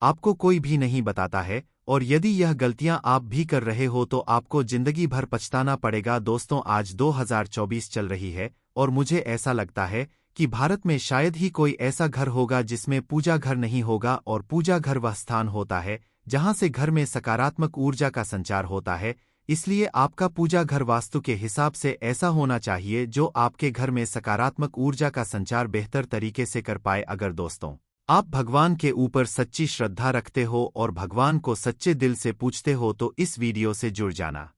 आपको कोई भी नहीं बताता है, और यदि यह गलतियां आप भी कर रहे हो तो आपको जिंदगी भर पछताना पड़ेगा। दोस्तों, आज 2024 चल रही है और मुझे ऐसा लगता है कि भारत में शायद ही कोई ऐसा घर होगा जिसमें पूजा घर नहीं होगा, और पूजा घर वह स्थान होता है जहां से घर में सकारात्मक ऊर्जा का संचार होता है। इसलिए आपका पूजा घर वास्तु के हिसाब से ऐसा होना चाहिए जो आपके घर में सकारात्मक ऊर्जा का संचार बेहतर तरीके से कर पाए। अगर दोस्तों आप भगवान के ऊपर सच्ची श्रद्धा रखते हो और भगवान को सच्चे दिल से पूछते हो तो इस वीडियो से जुड़ जाना।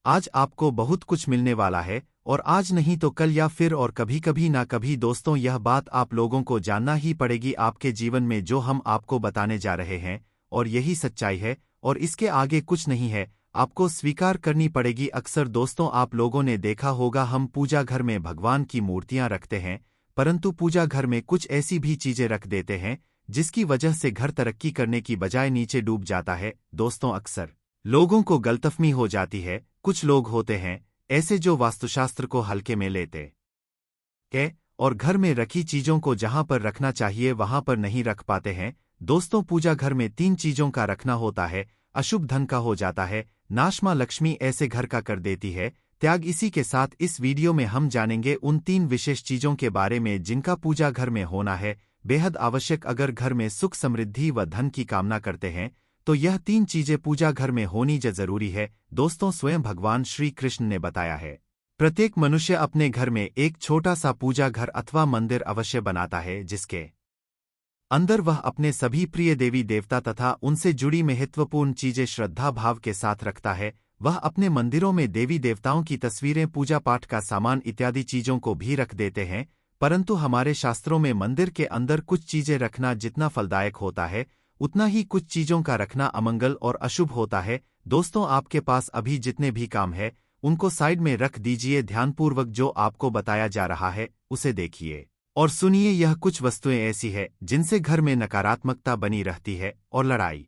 आज आपको बहुत कुछ मिलने वाला है, और आज नहीं तो कल या फिर और कभी कभी ना कभी। दोस्तों, यह बात आप लोगों को जानना ही पड़ेगी आपके जीवन में जो हम आपको बताने जा रहे हैं, और यही सच्चाई है और इसके आगे कुछ नहीं है। आपको स्वीकार करनी पड़ेगी। अक्सर दोस्तों आप लोगों ने देखा होगा हम पूजा घर में भगवान की मूर्तियां रखते हैं, परंतु पूजा घर में कुछ ऐसी भी चीजें रख देते हैं जिसकी वजह से घर तरक्की करने की बजाय नीचे डूब जाता है। दोस्तों, अक्सर लोगों को गलतफहमी हो जाती है। कुछ लोग होते हैं ऐसे जो वास्तुशास्त्र को हल्के में लेते हैं और घर में रखी चीजों को जहां पर रखना चाहिए वहां पर नहीं रख पाते हैं। दोस्तों, पूजा घर में 3 चीजों का रखना होता है। अशुभ धन का हो जाता है, नाश मां लक्ष्मी ऐसे घर का कर देती है, त्याग। इसी के साथ इस वीडियो में हम जानेंगे उन 3 विशेष चीजों के बारे में जिनका पूजा घर में होना है बेहद आवश्यक। अगर घर में सुख समृद्धि व धन की कामना करते हैं तो यह 3 चीजें पूजा घर में होनी जरूरी है। दोस्तों, स्वयं भगवान श्री कृष्ण ने बताया है प्रत्येक मनुष्य अपने घर में एक छोटा सा पूजा घर अथवा मंदिर अवश्य बनाता है, जिसके अंदर वह अपने सभी प्रिय देवी देवता तथा उनसे जुड़ी महत्वपूर्ण चीजें श्रद्धा भाव के साथ रखता है। वह अपने मंदिरों में देवी देवताओं की तस्वीरें, पूजा पाठ का सामान इत्यादि चीजों को भी रख देते हैं, परंतु हमारे शास्त्रों में मंदिर के अंदर कुछ चीजें रखना जितना फलदायक होता है उतना ही कुछ चीजों का रखना अमंगल और अशुभ होता है। दोस्तों, आपके पास अभी जितने भी काम है उनको साइड में रख दीजिए। ध्यानपूर्वक जो आपको बताया जा रहा है उसे देखिए और सुनिए। यह कुछ वस्तुएं ऐसी है जिनसे घर में नकारात्मकता बनी रहती है और लड़ाई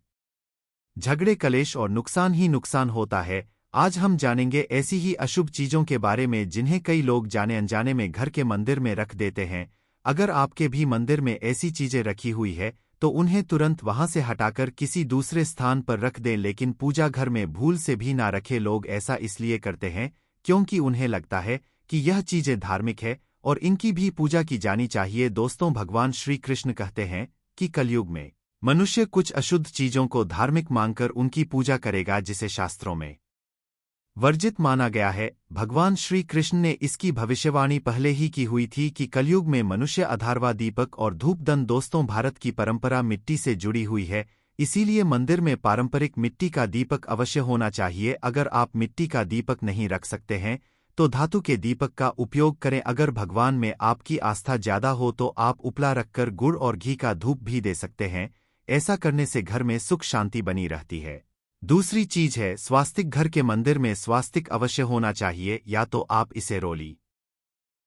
झगड़े कलेश और नुकसान ही नुकसान होता है। आज हम जानेंगे ऐसी ही अशुभ चीजों के बारे में जिन्हें कई लोग जाने अनजाने में घर के मंदिर में रख देते हैं। अगर आपके भी मंदिर में ऐसी चीजें रखी हुई है तो उन्हें तुरंत वहां से हटाकर किसी दूसरे स्थान पर रख दें, लेकिन पूजा घर में भूल से भी ना रखें। लोग ऐसा इसलिए करते हैं क्योंकि उन्हें लगता है कि यह चीजें धार्मिक है और इनकी भी पूजा की जानी चाहिए। दोस्तों, भगवान श्री कृष्ण कहते हैं कि कलयुग में मनुष्य कुछ अशुद्ध चीजों को धार्मिक मानकर उनकी पूजा करेगा जिसे शास्त्रों में वर्जित माना गया है। भगवान श्री कृष्ण ने इसकी भविष्यवाणी पहले ही की हुई थी कि कलयुग में मनुष्य अधारवा दीपक और धूपदन। दोस्तों, भारत की परंपरा मिट्टी से जुड़ी हुई है, इसीलिए मंदिर में पारंपरिक मिट्टी का दीपक अवश्य होना चाहिए। अगर आप मिट्टी का दीपक नहीं रख सकते हैं तो धातु के दीपक का उपयोग करें। अगर भगवान में आपकी आस्था ज्यादा हो तो आप उपला रखकर गुड़ और घी का धूप भी दे सकते हैं। ऐसा करने से घर में सुख शांति बनी रहती है। दूसरी चीज है स्वास्तिक। घर के मंदिर में स्वास्तिक अवश्य होना चाहिए, या तो आप इसे रोली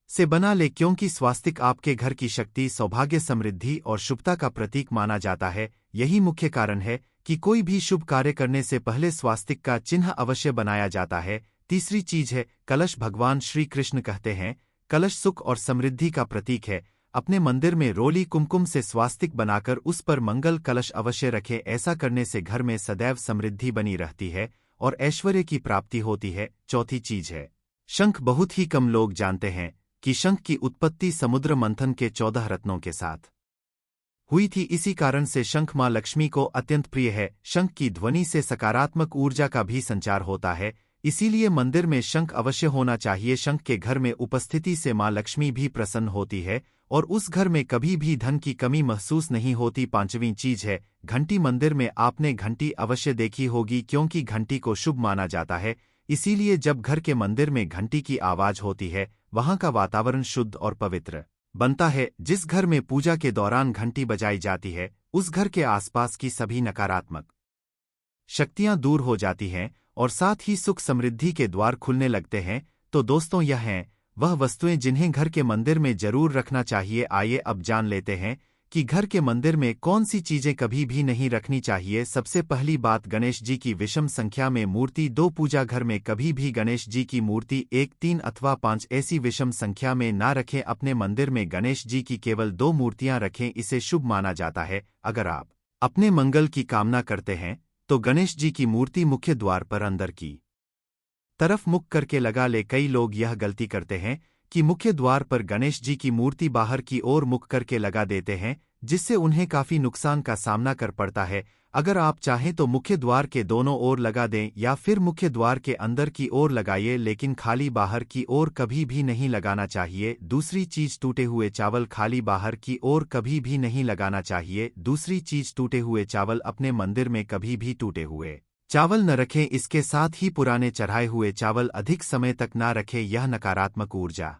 से बना ले, क्योंकि स्वास्तिक आपके घर की शक्ति, सौभाग्य, समृद्धि और शुभता का प्रतीक माना जाता है। यही मुख्य कारण है कि कोई भी शुभ कार्य करने से पहले स्वास्तिक का चिन्ह अवश्य बनाया जाता है। तीसरी चीज है कलश। भगवान श्री कृष्ण कहते हैं कलश सुख और समृद्धि का प्रतीक है। अपने मंदिर में रोली कुमकुम से स्वास्तिक बनाकर उस पर मंगल कलश अवश्य रखें। ऐसा करने से घर में सदैव समृद्धि बनी रहती है और ऐश्वर्य की प्राप्ति होती है। चौथी चीज है शंख। बहुत ही कम लोग जानते हैं कि शंख की उत्पत्ति समुद्र मंथन के 14 रत्नों के साथ हुई थी। इसी कारण से शंख मां लक्ष्मी को अत्यंत प्रिय है। शंख की ध्वनि से सकारात्मक ऊर्जा का भी संचार होता है, इसीलिए मंदिर में शंख अवश्य होना चाहिए। शंख के घर में उपस्थिति से मां लक्ष्मी भी प्रसन्न होती है और उस घर में कभी भी धन की कमी महसूस नहीं होती। 5वीं चीज है घंटी। मंदिर में आपने घंटी अवश्य देखी होगी, क्योंकि घंटी को शुभ माना जाता है। इसीलिए जब घर के मंदिर में घंटी की आवाज होती है वहां का वातावरण शुद्ध और पवित्र बनता है। जिस घर में पूजा के दौरान घंटी बजाई जाती है उस घर के आसपास की सभी नकारात्मक शक्तियां दूर हो जाती हैं और साथ ही सुख समृद्धि के द्वार खुलने लगते हैं। तो दोस्तों, यह हैं वह वस्तुएं जिन्हें घर के मंदिर में जरूर रखना चाहिए। आइए अब जान लेते हैं कि घर के मंदिर में कौन सी चीजें कभी भी नहीं रखनी चाहिए। सबसे पहली बात, गणेश जी की विषम संख्या में मूर्ति। 2 पूजा घर में कभी भी गणेश जी की मूर्ति 1, 3 अथवा 5 ऐसी विषम संख्या में ना रखें। अपने मंदिर में गणेश जी की केवल 2 मूर्तियां रखें, इसे शुभ माना जाता है। अगर आप अपने मंगल की कामना करते हैं तो गणेश जी की मूर्ति मुख्य द्वार पर अंदर की तरफ मुख करके लगा ले। कई लोग यह गलती करते हैं कि मुख्य द्वार पर गणेश जी की मूर्ति बाहर की ओर मुख करके लगा देते हैं, जिससे उन्हें काफी नुकसान का सामना कर पड़ता है। अगर आप चाहें तो मुख्य द्वार के दोनों ओर लगा दें या फिर मुख्य द्वार के अंदर की ओर लगाइए, लेकिन खाली बाहर की ओर कभी भी नहीं लगाना चाहिए। दूसरी चीज, टूटे हुए चावल खाली बाहर की ओर कभी भी नहीं लगाना चाहिए। दूसरी चीज, टूटे हुए चावल अपने मंदिर में कभी भी टूटे हुए चावल न रखें। इसके साथ ही पुराने चढ़ाए हुए चावल अधिक समय तक ना रखें, यह नकारात्मक ऊर्जा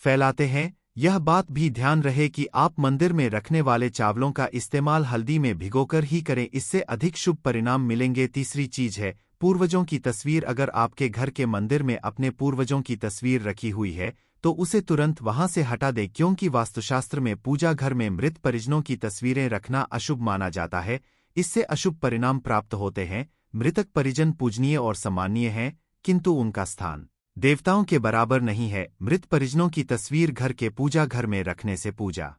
फैलाते हैं। यह बात भी ध्यान रहे कि आप मंदिर में रखने वाले चावलों का इस्तेमाल हल्दी में भिगोकर ही करें, इससे अधिक शुभ परिणाम मिलेंगे। तीसरी चीज है पूर्वजों की तस्वीर। अगर आपके घर के मंदिर में अपने पूर्वजों की तस्वीर रखी हुई है तो उसे तुरंत वहां से हटा दें, क्योंकि वास्तुशास्त्र में पूजा घर में मृत परिजनों की तस्वीरें रखना अशुभ माना जाता है। इससे अशुभ परिणाम प्राप्त होते हैं। मृतक परिजन पूजनीय और सम्माननीय हैं, किंतु उनका स्थान देवताओं के बराबर नहीं है। मृत परिजनों की तस्वीर घर के पूजा घर में रखने से पूजा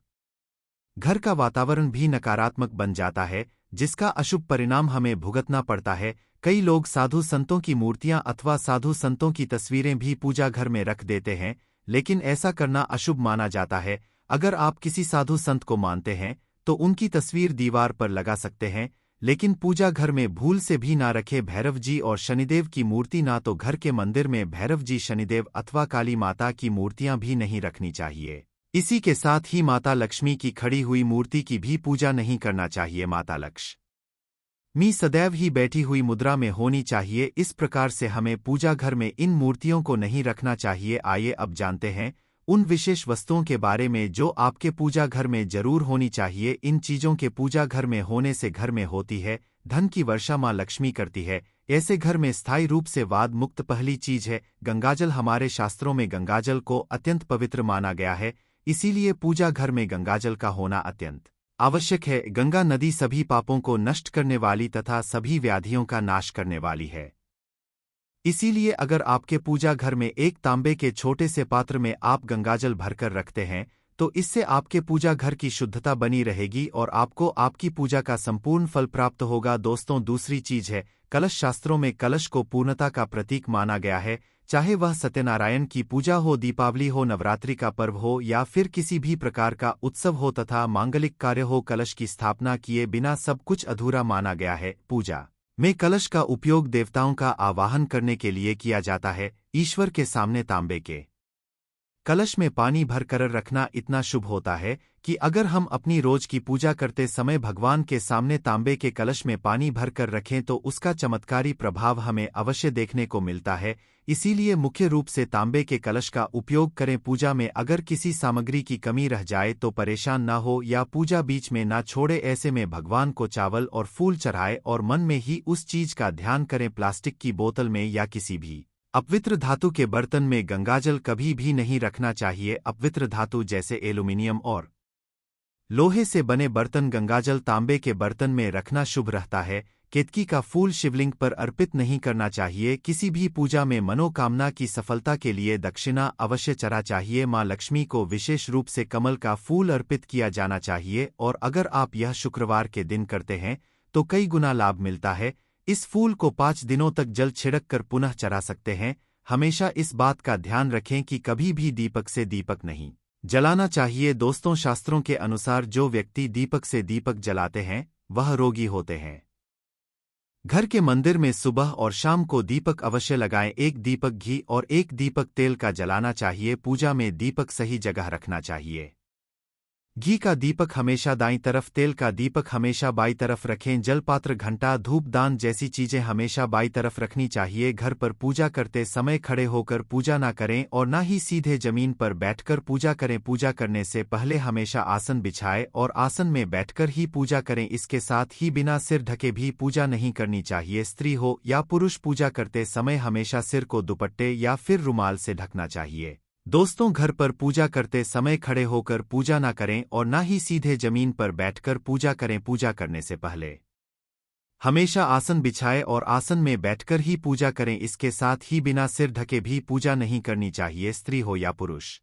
घर का वातावरण भी नकारात्मक बन जाता है, जिसका अशुभ परिणाम हमें भुगतना पड़ता है। कई लोग साधु संतों की मूर्तियां अथवा साधु संतों की तस्वीरें भी पूजा घर में रख देते हैं, लेकिन ऐसा करना अशुभ माना जाता है। अगर आप किसी साधु संत को मानते हैं तो उनकी तस्वीर दीवार पर लगा सकते हैं, लेकिन पूजा घर में भूल से भी ना रखे। भैरव जी और शनिदेव की मूर्ति ना तो घर के मंदिर में भैरव जी, शनिदेव अथवा काली माता की मूर्तियां भी नहीं रखनी चाहिए। इसी के साथ ही माता लक्ष्मी की खड़ी हुई मूर्ति की भी पूजा नहीं करना चाहिए। माता लक्ष्मी सदैव ही बैठी हुई मुद्रा में होनी चाहिए। इस प्रकार से हमें पूजा घर में इन मूर्तियों को नहीं रखना चाहिए। आइए अब जानते हैं उन विशेष वस्तुओं के बारे में जो आपके पूजा घर में जरूर होनी चाहिए। इन चीजों के पूजा घर में होने से घर में होती है धन की वर्षा, मां लक्ष्मी करती है। ऐसे घर में स्थायी रूप से वाद मुक्त। पहली चीज है गंगाजल। हमारे शास्त्रों में गंगाजल को अत्यंत पवित्र माना गया है, इसीलिए पूजा घर में गंगाजल का होना अत्यंत आवश्यक है। गंगा नदी सभी पापों को नष्ट करने वाली तथा सभी व्याधियों का नाश करने वाली है। इसीलिए अगर आपके पूजा घर में एक तांबे के छोटे से पात्र में आप गंगाजल भरकर रखते हैं तो इससे आपके पूजा घर की शुद्धता बनी रहेगी और आपको आपकी पूजा का संपूर्ण फल प्राप्त होगा। दोस्तों, दूसरी चीज है कलश। शास्त्रों में कलश को पूर्णता का प्रतीक माना गया है। चाहे वह सत्यनारायण की पूजा हो, दीपावली हो, नवरात्रि का पर्व हो या फिर किसी भी प्रकार का उत्सव हो तथा मांगलिक कार्य हो, कलश की स्थापना किए बिना सब कुछ अधूरा माना गया है। पूजा में कलश का उपयोग देवताओं का आवाहन करने के लिए किया जाता है। ईश्वर के सामने तांबे के कलश में पानी भर कर रखना इतना शुभ होता है कि अगर हम अपनी रोज की पूजा करते समय भगवान के सामने तांबे के कलश में पानी भर कर रखें तो उसका चमत्कारी प्रभाव हमें अवश्य देखने को मिलता है। इसीलिए मुख्य रूप से तांबे के कलश का उपयोग करें। पूजा में अगर किसी सामग्री की कमी रह जाए तो परेशान ना हो या पूजा बीच में ना छोड़े। ऐसे में भगवान को चावल और फूल चढ़ाए और मन में ही उस चीज का ध्यान करें। प्लास्टिक की बोतल में या किसी भी अपवित्र धातु के बर्तन में गंगाजल कभी भी नहीं रखना चाहिए। अपवित्र धातु जैसे एल्यूमिनियम और लोहे से बने बर्तन, गंगाजल तांबे के बर्तन में रखना शुभ रहता है। केतकी का फूल शिवलिंग पर अर्पित नहीं करना चाहिए। किसी भी पूजा में मनोकामना की सफलता के लिए दक्षिणा अवश्य चढ़ा चाहिए। मां लक्ष्मी को विशेष रूप से कमल का फूल अर्पित किया जाना चाहिए और अगर आप यह शुक्रवार के दिन करते हैं तो कई गुना लाभ मिलता है। इस फूल को 5 दिनों तक जल छिड़क कर पुनः चढ़ा सकते हैं। हमेशा इस बात का ध्यान रखें कि कभी भी दीपक से दीपक नहीं जलाना चाहिए। दोस्तों, शास्त्रों के अनुसार जो व्यक्ति दीपक से दीपक जलाते हैं वह रोगी होते हैं। घर के मंदिर में सुबह और शाम को दीपक अवश्य लगाएं। एक दीपक घी और एक दीपक तेल का जलाना चाहिए। पूजा में दीपक सही जगह रखना चाहिए। घी का दीपक हमेशा दाईं तरफ, तेल का दीपक हमेशा बाईं तरफ रखें। जलपात्र, घंटा, धूप दान जैसी चीजें हमेशा बाईं तरफ रखनी चाहिए। घर पर पूजा करते समय खड़े होकर पूजा ना करें और ना ही सीधे जमीन पर बैठकर पूजा करें। पूजा करने से पहले हमेशा आसन बिछाएं और आसन में बैठकर ही पूजा करें। इसके साथ ही बिना सिर ढके भी पूजा नहीं करनी चाहिए। स्त्री हो या पुरुष, पूजा करते समय हमेशा सिर को दुपट्टे या फिर रुमाल से ढकना चाहिए। दोस्तों, घर पर पूजा करते समय खड़े होकर पूजा ना करें और ना ही सीधे जमीन पर बैठकर पूजा करें। पूजा करने से पहले हमेशा आसन बिछाएं और आसन में बैठकर ही पूजा करें। इसके साथ ही बिना सिर ढके भी पूजा नहीं करनी चाहिए, स्त्री हो या पुरुष।